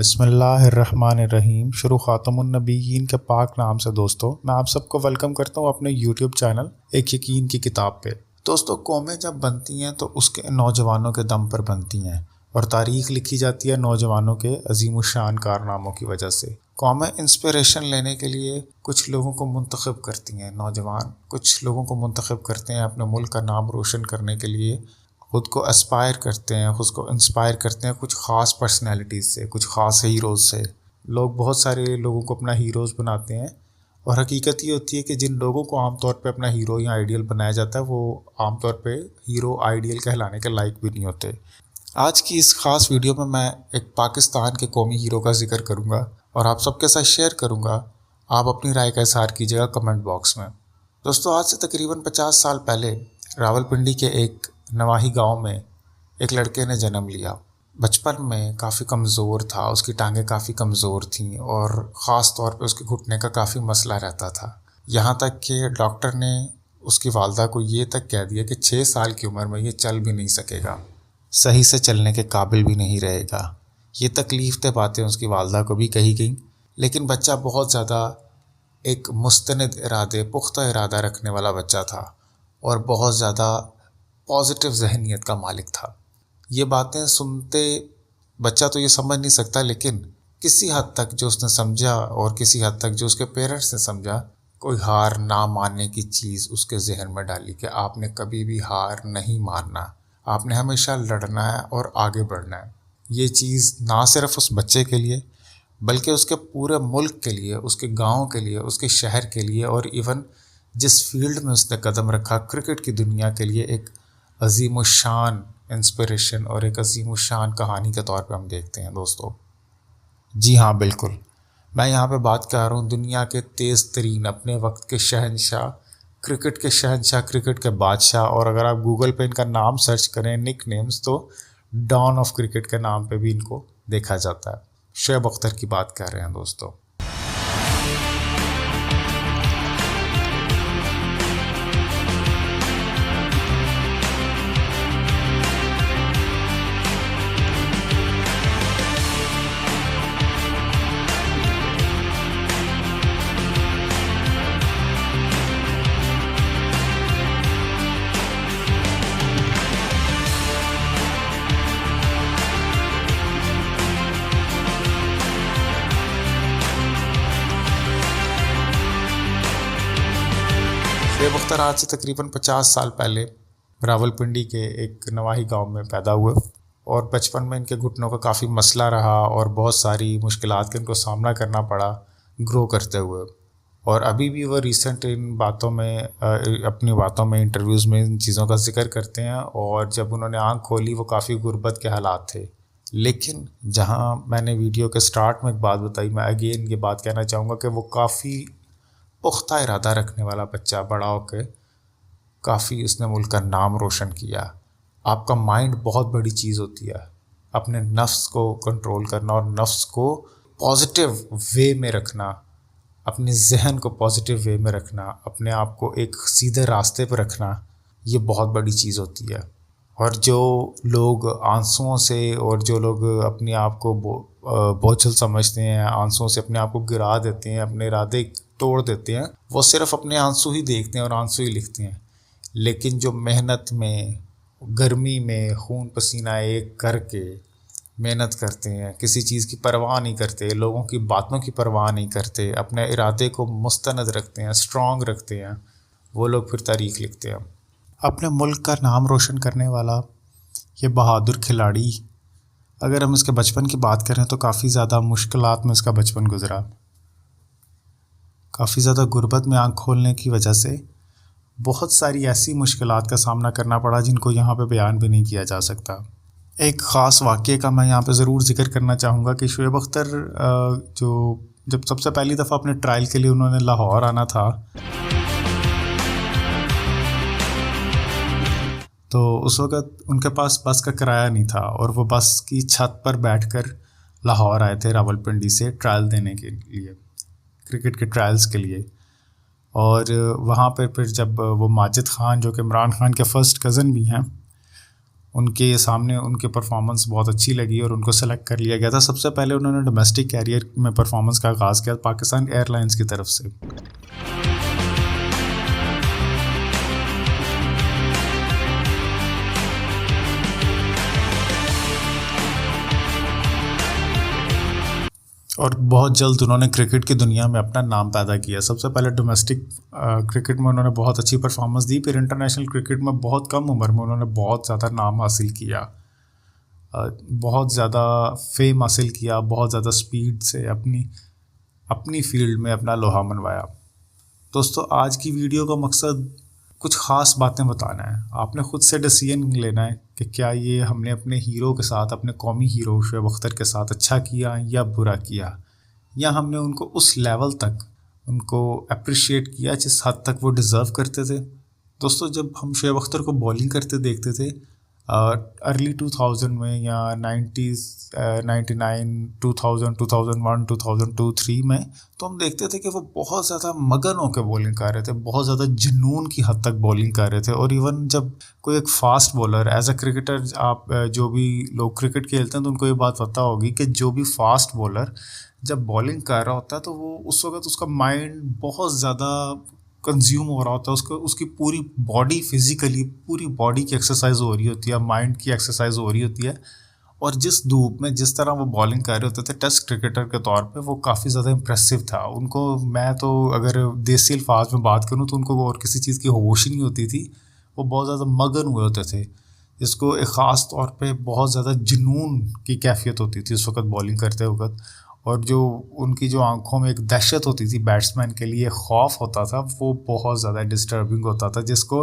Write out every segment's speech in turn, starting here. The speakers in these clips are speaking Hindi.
बिस्मिल्लाहिर्रहमानिर्रहीम। शुरू ख़ातमुन्नबीयीन के पाक नाम से दोस्तों, मैं आप सबको वेलकम करता हूँ अपने यूट्यूब चैनल एक यकीन की किताब पे। दोस्तों, कौमें जब बनती हैं तो उसके नौजवानों के दम पर बनती हैं और तारीख़ लिखी जाती है नौजवानों के अजीमुशान कारनामों की वजह से। कौमें इंस्पिरेशन लेने के लिए कुछ लोगों को मुंतखब करती हैं, नौजवान कुछ लोगों को मुंतखब करते हैं अपने मुल्क का नाम रोशन करने के लिए, ख़ुद को एस्पायर करते हैं, ख़ुद को इंस्पायर करते हैं कुछ ख़ास पर्सनैलिटीज़ से, कुछ ख़ास हीरोज़ से। लोग बहुत सारे लोगों को अपना हीरोज़ बनाते हैं और हकीकत ये होती है कि जिन लोगों को आमतौर पे अपना हीरो या आइडियल बनाया जाता है वो आमतौर पे हीरो आइडियल कहलाने के लायक भी नहीं होते। आज की इस ख़ास वीडियो में मैं एक पाकिस्तान के कौमी हीरो का जिक्र करूँगा और आप सबके साथ शेयर करूँगा। आप अपनी राय का इज़हार कीजिएगा कमेंट बॉक्स में। दोस्तों, आज से तकरीबन 50 साल पहले रावलपिंडी के एक नवाही गांव में एक लड़के ने जन्म लिया। बचपन में काफ़ी कमज़ोर था, उसकी टांगें काफ़ी कमज़ोर थीं और ख़ास तौर पे उसके घुटने का काफ़ी मसला रहता था। यहाँ तक कि डॉक्टर ने उसकी वालदा को ये तक कह दिया कि 6 साल की उम्र में ये चल भी नहीं सकेगा, सही से चलने के काबिल भी नहीं रहेगा। ये तकलीफ़ बातें उसकी वालदा को भी कही गई, लेकिन बच्चा बहुत ज़्यादा एक मुस्तनद इरादे, पुख्ता इरादा रखने वाला बच्चा था और बहुत ज़्यादा पॉजिटिव जहनीत का मालिक था। ये बातें सुनते बच्चा तो ये समझ नहीं सकता, लेकिन किसी हद तक जो उसने समझा और किसी हद तक जो उसके पेरेंट्स ने समझा, कोई हार ना मानने की चीज़ उसके जहन में डाली कि आपने कभी भी हार नहीं मानना, आपने हमेशा लड़ना है और आगे बढ़ना है। ये चीज़ ना सिर्फ उस बच्चे के लिए बल्कि उसके पूरे मुल्क के लिए, उसके गाँव के लिए, उसके शहर के लिए और इवन जिस फील्ड में उसने कदम रखा क्रिकेट की दुनिया के लिए एक अजीमुशान इंस्पिरेशन और एक अजीमुशान कहानी के तौर पे हम देखते हैं। दोस्तों, जी हाँ, बिल्कुल, मैं यहाँ पे बात कर रहा हूँ दुनिया के तेज़ तरीन अपने वक्त के शहंशाह, क्रिकेट के शहंशाह, क्रिकेट के बादशाह। और अगर आप गूगल पे इनका नाम सर्च करें, निक नेम्स, तो डॉन ऑफ क्रिकेट के नाम पे भी इनको देखा जाता है। शोएब अख्तर की बात कर रहे हैं दोस्तों। शोएब अख्तर आज से तकरीबन 50 साल पहले रावलपिंडी के एक नवाही गांव में पैदा हुए और बचपन में इनके घुटनों का काफ़ी मसला रहा और बहुत सारी मुश्किलात का इनको सामना करना पड़ा ग्रो करते हुए। और अभी भी वो रिसेंट इन बातों में अपनी बातों में, इंटरव्यूज़ में इन चीज़ों का जिक्र करते हैं। और जब उन्होंने आँख खोली वो काफ़ी गुर्बत के हालात थे। लेकिन जहाँ मैंने वीडियो के स्टार्ट में एक बात बताई, मैं अगेन ये बात कहना चाहूँगा कि वो काफ़ी पुख्ता इरादा रखने वाला बच्चा बड़ा होकर काफ़ी उसने मुल्क का नाम रोशन किया। आपका माइंड बहुत बड़ी चीज़ होती है, अपने नफ्स को कंट्रोल करना और नफ्स को पॉजिटिव वे में रखना, अपने जहन को पॉजिटिव वे में रखना, अपने आप को एक सीधे रास्ते पर रखना, ये बहुत बड़ी चीज़ होती है। और जो लोग आंसुओं से और जो लोग अपने आप को बोझल समझते हैं, आंसुओं से अपने आप को गिरा देते हैं, अपने इरादे तोड़ देते हैं, वो सिर्फ अपने आंसू ही देखते हैं और आंसू ही लिखते हैं। लेकिन जो मेहनत में, गर्मी में खून पसीना एक करके मेहनत करते हैं, किसी चीज़ की परवाह नहीं करते, लोगों की बातों की परवाह नहीं करते, अपने इरादे को मुस्तनद रखते हैं, स्ट्रॉन्ग रखते हैं, वो लोग फिर तारीख़ लिखते हैं। अपने मुल्क का नाम रोशन करने वाला ये बहादुर खिलाड़ी, अगर हम इसके बचपन की बात करें तो काफ़ी ज़्यादा मुश्किलात में इसका बचपन गुजरा। काफ़ी ज़्यादा गुर्बत में आँख खोलने की वजह से बहुत सारी ऐसी मुश्किलात का सामना करना पड़ा जिनको यहाँ पे बयान भी नहीं किया जा सकता। एक ख़ास वाक़ये का मैं यहाँ पे ज़रूर जिक्र करना चाहूँगा कि शोएब अख्तर जब सबसे पहली दफ़ा अपने ट्रायल के लिए उन्होंने लाहौर आना था, तो उस वक़्त उनके पास बस का किराया नहीं था और वो बस की छत पर बैठकर लाहौर आए थे रावलपिंडी से ट्रायल देने के लिए, क्रिकेट के ट्रायल्स के लिए। और वहाँ पर फिर जब वो माजिद ख़ान, जो कि इमरान ख़ान के फ़र्स्ट कज़न भी हैं, उनके सामने उनके परफॉर्मेंस बहुत अच्छी लगी और उनको सेलेक्ट कर लिया गया था। सबसे पहले उन्होंने डोमेस्टिक कैरियर में परफॉर्मेंस का आगाज़ किया पाकिस्तान एयरलाइंस की तरफ से। और बहुत जल्द उन्होंने क्रिकेट की दुनिया में अपना नाम पैदा किया। सबसे पहले डोमेस्टिक क्रिकेट में उन्होंने बहुत अच्छी परफॉर्मेंस दी, फिर इंटरनेशनल क्रिकेट में बहुत कम उम्र में उन्होंने बहुत ज़्यादा नाम हासिल किया, बहुत ज़्यादा फेम हासिल किया, बहुत ज़्यादा स्पीड से अपनी फील्ड में अपना लोहा मनवाया। दोस्तों, आज की वीडियो का मकसद कुछ ख़ास बातें बताना है। आपने ख़ुद से डिसीजन लेना है कि क्या ये हमने अपने हीरो के साथ, अपने कौमी हीरो शोएब अख्तर के साथ अच्छा किया या बुरा किया, या हमने उनको उस लेवल तक उनको अप्रिशिएट किया जिस हद तक वो डिज़र्व करते थे। दोस्तों, जब हम शोएब अख्तर को बॉलिंग करते देखते थे अर्ली 2000 में या 90s 99 2000 2001 2002 3 में, तो हम देखते थे कि वो बहुत ज़्यादा मगन होकर बॉलिंग कर रहे थे, बहुत ज़्यादा जुनून की हद तक बॉलिंग कर रहे थे। और इवन जब कोई एक fast bowler as a cricketer, आप जो भी लोग क्रिकेट खेलते हैं तो उनको ये बात पता होगी कि जो भी फास्ट बॉलर जब बॉलिंग कर रहा होता है तो वो उस वक्त उसका माइंड बहुत ज़्यादा कंज्यूम हो रहा होता है, उसकी पूरी बॉडी, फिजिकली पूरी बॉडी की एक्सरसाइज हो रही होती है, माइंड की एक्सरसाइज हो रही होती है। और जिस धूप में जिस तरह वो बॉलिंग कर रहे होते थे टेस्ट क्रिकेटर के तौर पे, वो काफ़ी ज़्यादा इम्प्रेसिव था। उनको, मैं तो अगर देसी अल्फाज में बात करूँ तो उनको और किसी चीज़ की होश ही नहीं होती थी, वो बहुत ज़्यादा मगन हुए होते थे, जिसको एक ख़ास तौर पे बहुत ज़्यादा जुनून की कैफियत होती थी उस वक्त बॉलिंग करते वक्त। और जो उनकी जो आंखों में एक दहशत होती थी, बैट्समैन के लिए खौफ होता था, वो बहुत ज़्यादा डिस्टर्बिंग होता था, जिसको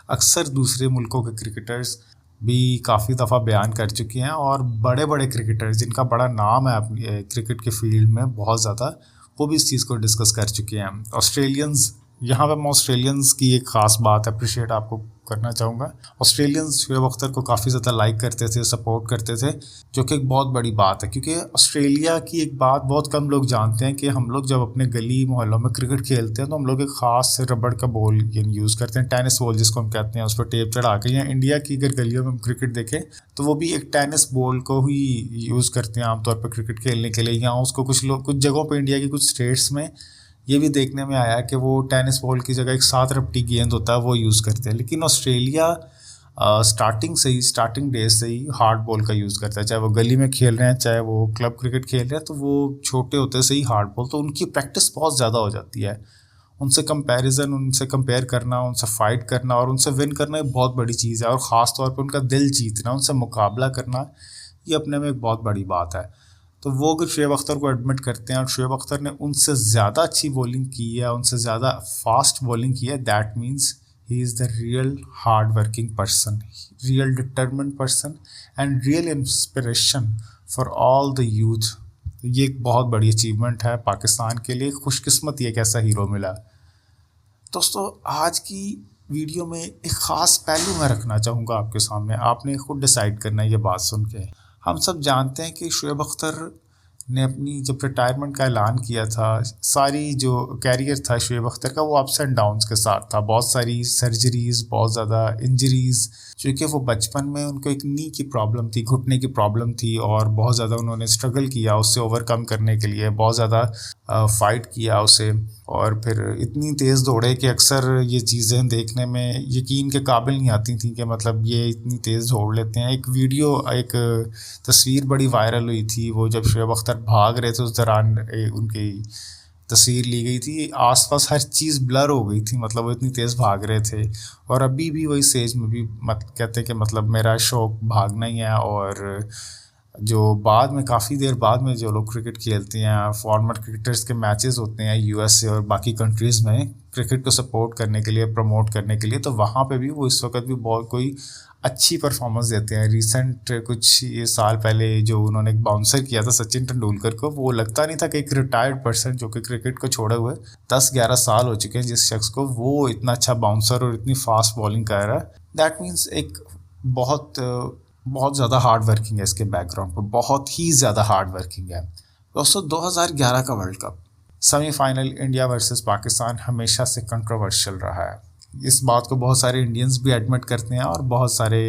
अक्सर दूसरे मुल्कों के क्रिकेटर्स भी काफ़ी दफ़ा बयान कर चुके हैं। और बड़े बड़े क्रिकेटर्स जिनका बड़ा नाम है अपनी क्रिकेट के फील्ड में बहुत ज़्यादा, वो भी इस चीज़ को डिस्कस कर चुके हैं। ऑस्ट्रेलियंस, यहाँ पे मैं ऑस्ट्रेलियंस की एक ख़ास बात अप्रिशिएट आपको करना चाहूँगा। ऑस्ट्रेलियंस शोएब अख्तर को काफ़ी ज़्यादा लाइक करते थे, सपोर्ट करते थे, जो कि एक बहुत बड़ी बात है, क्योंकि ऑस्ट्रेलिया की एक बात बहुत कम लोग जानते हैं कि हम लोग जब अपने गली मोहल्लों में क्रिकेट खेलते हैं तो हम लोग एक ख़ास रबड़ का बॉल यूज़ करते हैं, टेनिस बॉल जिसको हम कहते हैं, उस पर टेप चढ़ा के। या इंडिया की अगर गलियों में हम क्रिकेट देखें तो वो भी एक टेनिस बॉल को ही यूज़ करते हैं आमतौर पर क्रिकेट खेलने के लिए। या उसको कुछ लोग, कुछ जगहों पर इंडिया की कुछ स्टेट्स में ये भी देखने में आया कि वो टेनिस बॉल की जगह एक 7 रपटी गेंद होता है वो यूज़ करते हैं। लेकिन ऑस्ट्रेलिया स्टार्टिंग डेज से ही हार्ड बॉल का यूज़ करता है, चाहे वो गली में खेल रहे हैं, चाहे वो क्लब क्रिकेट खेल रहे हैं, तो वो छोटे होते से ही हार्ड बॉल, तो उनकी प्रैक्टिस बहुत ज़्यादा हो जाती है। उनसे कंपेयर करना, उनसे फाइट करना और उनसे विन करना एक बहुत बड़ी चीज़ है। और ख़ास तौर पर उनका दिल जीतना, उनसे मुकाबला करना, ये अपने में एक बहुत बड़ी बात है। तो वो अगर शोएब अख्तर को एडमिट करते हैं और शोएब अख्तर ने उनसे ज़्यादा अच्छी बॉलिंग की है, उनसे ज़्यादा फास्ट बॉलिंग की है, that means he is the real hard working person, real determined person and real inspiration for all the youth. ये एक बहुत बड़ी अचीवमेंट है पाकिस्तान के लिए, खुशकिस्मत ये एक ऐसा हीरो मिला। दोस्तों, आज की वीडियो में एक ख़ास पहलू मैं रखना चाहूँगा आपके सामने, आपने खुद डिसाइड करना है ये बात सुन के। हम सब जानते हैं कि शोएब अख्तर ने अपनी जब रिटायरमेंट का ऐलान किया था, सारी जो कैरियर था शोएब अख्तर का वो अप्स एंड डाउन्स के साथ था, बहुत सारी सर्जरीज़, बहुत ज़्यादा इंजरीज़, क्योंकि वो बचपन में उनको एक नी की प्रॉब्लम थी, घुटने की प्रॉब्लम थी, और बहुत ज़्यादा उन्होंने स्ट्रगल किया उससे ओवरकम करने के लिए, बहुत ज़्यादा फ़ाइट किया उसे, और फिर इतनी तेज़ दौड़े कि अक्सर ये चीज़ें देखने में यकीन के काबिल नहीं आती थी कि मतलब ये इतनी तेज़ दौड़ लेते हैं। एक वीडियो, एक तस्वीर बड़ी वायरल हुई थी, वो जब शोएब अख्तर भाग रहे थे उस दौरान उनकी तस्वीर ली गई थी, आसपास हर चीज़ ब्लर हो गई थी, मतलब वो इतनी तेज़ भाग रहे थे। और अभी भी वही स्टेज में भी कहते हैं कि मतलब मेरा शौक़ भागना ही है। और जो बाद में, काफ़ी देर बाद में जो लोग क्रिकेट खेलते हैं, फॉर्मर क्रिकेटर्स के मैचेस होते हैं यूएस से और बाकी कंट्रीज़ में क्रिकेट को सपोर्ट करने के लिए, प्रमोट करने के लिए, तो वहाँ पे भी वो इस वक्त भी बहुत कोई अच्छी परफॉर्मेंस देते हैं। रिसेंट कुछ ये साल पहले जो उन्होंने एक बाउंसर किया था सचिन तेंदुलकर को, वो लगता नहीं था कि एक रिटायर्ड पर्सन जो कि क्रिकेट को छोड़े हुए 10-11 साल हो चुके हैं जिस शख्स को, वो इतना अच्छा बाउंसर और इतनी फास्ट बॉलिंग कर रहा है। दैट मीन्स एक बहुत ज़्यादा हार्ड वर्किंग है इसके बैकग्राउंड पर, बहुत ही ज़्यादा हार्ड वर्किंग है। दोस्तों, 2011 का world cup semifinal India versus Pakistan हमेशा से कंट्रोवर्शियल रहा है। इस बात को बहुत सारे इंडियंस भी एडमिट करते हैं और बहुत सारे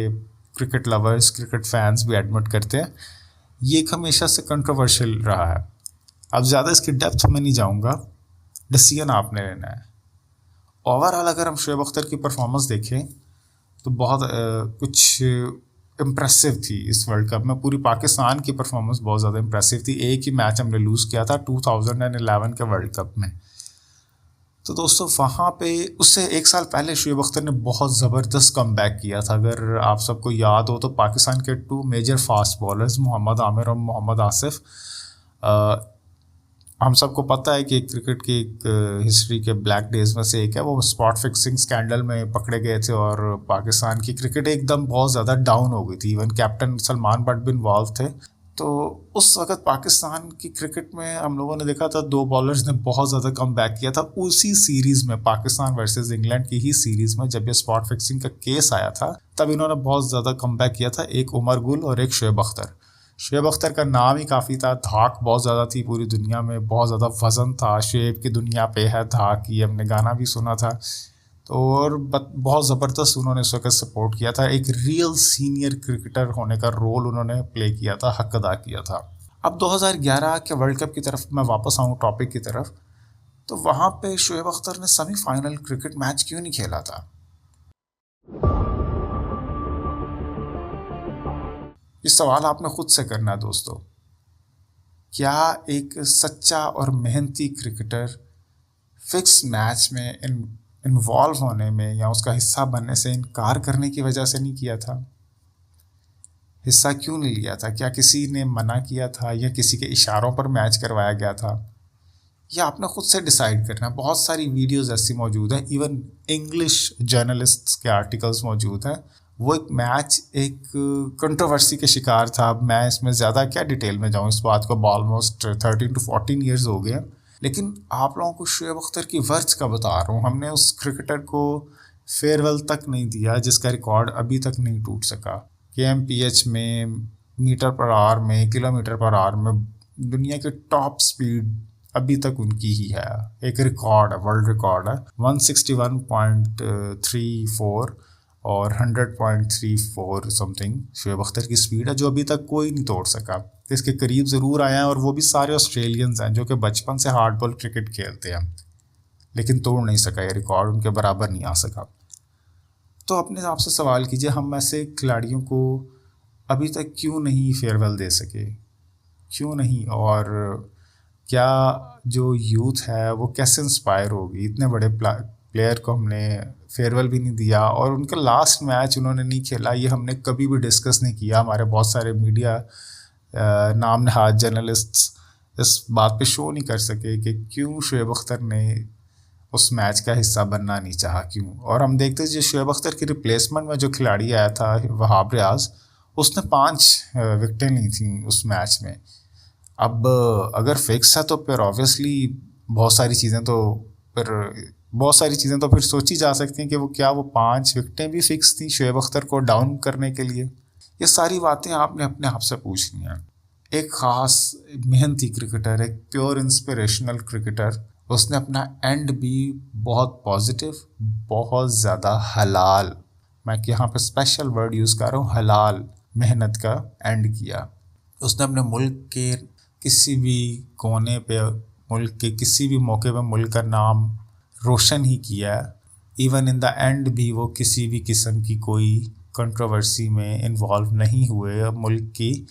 क्रिकेट लवर्स, क्रिकेट फैंस भी एडमिट करते हैं, ये एक हमेशा से कंट्रोवर्शियल रहा है। अब ज़्यादा इसकी डेप्थ में नहीं जाऊँगा, डिसीजन आपने लेना है। ओवरऑल अगर हम शोएब अख्तर की परफॉर्मेंस देखें तो बहुत कुछ इम्प्रेसिव थी इस वर्ल्ड कप में। पूरी पाकिस्तान की परफॉर्मेंस बहुत ज़्यादा इम्प्रेसिव थी। एक ही मैच हमने लूज़ किया था 2011 के वर्ल्ड कप में। तो दोस्तों वहाँ पे उससे एक साल पहले शोएब अख्तर ने बहुत ज़बरदस्त कमबैक किया था। अगर आप सबको याद हो तो पाकिस्तान के 2 major fast bowlers Mohammad Amir और मोहम्मद आसिफ, हम सबको पता है कि क्रिकेट की एक हिस्ट्री के ब्लैक डेज में से एक है, वो स्पॉट फिक्सिंग स्कैंडल में पकड़े गए थे और पाकिस्तान की क्रिकेट एकदम बहुत ज़्यादा डाउन हो गई थी। इवन कैप्टन सलमान बट भी इन्वॉल्व थे। तो उस वक्त पाकिस्तान की क्रिकेट में हम लोगों ने देखा था 2 बॉलर्स ने बहुत ज़्यादा कम बैक किया था। उसी सीरीज़ में, पाकिस्तान वर्सेस इंग्लैंड की ही सीरीज़ में, जब ये स्पॉट फिक्सिंग का केस आया था तब इन्होंने बहुत ज़्यादा कम बैक किया था। एक उमर गुल और एक शोएब अख्तर। शोएब अख्तर का नाम ही काफ़ी था, धाक बहुत ज़्यादा थी पूरी दुनिया में, बहुत ज़्यादा वज़न था। शोएब की दुनिया पे है धाक, ये हमने गाना भी सुना था। तो और बहुत ज़बरदस्त उन्होंने इस वक्त सपोर्ट किया था। एक रियल सीनियर क्रिकेटर होने का रोल उन्होंने प्ले किया था, हक अदा किया था। अब 2011 के वर्ल्ड कप की तरफ मैं वापस आऊँ टॉपिक की तरफ, तो वहाँ पे शोएब अख्तर ने सेमीफाइनल क्रिकेट मैच क्यों नहीं खेला था? ये सवाल आपने खुद से करना है दोस्तों। क्या एक सच्चा और मेहनती क्रिकेटर फिक्स मैच में इन्वॉल्व होने में या उसका हिस्सा बनने से इनकार करने की वजह से नहीं किया था? हिस्सा क्यों नहीं लिया था? क्या किसी ने मना किया था या किसी के इशारों पर मैच करवाया गया था? यह आपने खुद से डिसाइड करना है। बहुत सारी वीडियोस ऐसी मौजूद हैं, इवन इंग्लिश जर्नलिस्ट्स के आर्टिकल्स मौजूद हैं। वो एक मैच एक कंट्रोवर्सी के शिकार था। मैं इसमें ज़्यादा क्या डिटेल में जाऊँ, इस बात को ऑलमोस्ट 13 to 14 ईयर्स हो गए। लेकिन आप लोगों को शोएब अख्तर की वर्थ का बता रहा हूँ। हमने उस क्रिकेटर को फेयरवेल तक नहीं दिया जिसका रिकॉर्ड अभी तक नहीं टूट सका। KMPH में, मीटर पर आवर में, किलोमीटर पर आवर में दुनिया की टॉप स्पीड अभी तक उनकी ही है। एक रिकॉर्ड है, वर्ल्ड रिकॉर्ड है, 161.34 और 100.34 समथिंग शोएब अख्तर की स्पीड है, जो अभी तक कोई नहीं तोड़ सका। तो इसके करीब ज़रूर आए हैं और वो भी सारे ऑस्ट्रेलियंस हैं जो कि बचपन से हार्ड बॉल क्रिकेट खेलते हैं, लेकिन तोड़ नहीं सका। ये रिकॉर्ड उनके बराबर नहीं आ सका। तो अपने आप से सवाल कीजिए, हम ऐसे खिलाड़ियों को अभी तक क्यों नहीं फेयरवेल दे सके? क्यों नहीं? और क्या जो यूथ है वो कैसे इंस्पायर होगी? इतने बड़े प्लेयर को हमने फेयरवेल भी नहीं दिया और उनका लास्ट मैच उन्होंने नहीं खेला, ये हमने कभी भी डिस्कस नहीं किया। हमारे बहुत सारे मीडिया नाम नहाद जर्नलिस्ट्स इस बात पे शो नहीं कर सके कि क्यों शोएब अख्तर ने उस मैच का हिस्सा बनना नहीं चाहा, क्यों। और हम देखते जो शोएब अख्तर की रिप्लेसमेंट में जो खिलाड़ी आया था वहाब रियाज, उसने 5 विकेटें ली थी उस मैच में। अब अगर फिक्स है तो फिर ऑब्वियसली बहुत सारी चीज़ें तो फिर सोची जा सकती हैं कि वो क्या वो 5 विकेटें भी फिक्स थी शोएब अख्तर को डाउन करने के लिए? ये सारी बातें आपने अपने आप से पूछनी हैं। एक ख़ास मेहनती क्रिकेटर, एक प्योर इंस्पिरेशनल क्रिकेटर, उसने अपना एंड भी बहुत पॉजिटिव, बहुत ज़्यादा हलाल, मैं यहाँ पे स्पेशल वर्ड यूज़ कर रहा हूँ, हलाल मेहनत का एंड किया। उसने अपने मुल्क के किसी भी कोने पे, मुल्क के किसी भी मौके पे मुल्क का नाम रोशन ही किया। इवन इन द एंड भी वो किसी भी किस्म की कोई कंट्रोवर्सी में इन्वॉल्व नहीं हुए, मुल्क की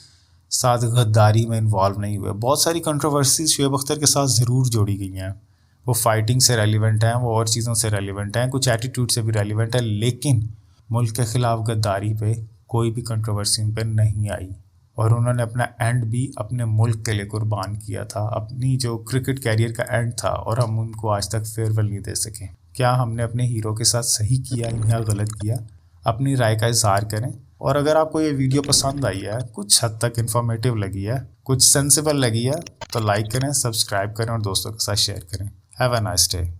साथ गद्दारी में इन्वॉल्व नहीं हुए। बहुत सारी कंट्रोवर्सी शोएब अख्तर के साथ ज़रूर जोड़ी गई हैं। वो फाइटिंग से रेलिवेंट हैं, वो और चीज़ों से रेलिवेंट हैं, कुछ एटीट्यूड से भी रेलिवेंट है, लेकिन मुल्क के ख़िलाफ़ गद्दारी पे कोई भी कंट्रोवर्सी उन पर नहीं आई। और उन्होंने अपना एंड भी अपने मुल्क के लिए कुर्बान किया था, अपनी जो क्रिकेट कैरियर का एंड था, और हम उनको आज तक फेयरवेल नहीं दे सके। क्या हमने अपने हीरो के साथ सही किया या गलत किया? अपनी राय का इज़हार करें। और अगर आपको ये वीडियो पसंद आई है, कुछ हद तक इन्फॉर्मेटिव लगी है, कुछ सेंसिबल लगी है, तो लाइक करें, सब्सक्राइब करें और दोस्तों के साथ शेयर करें। Have a nice day.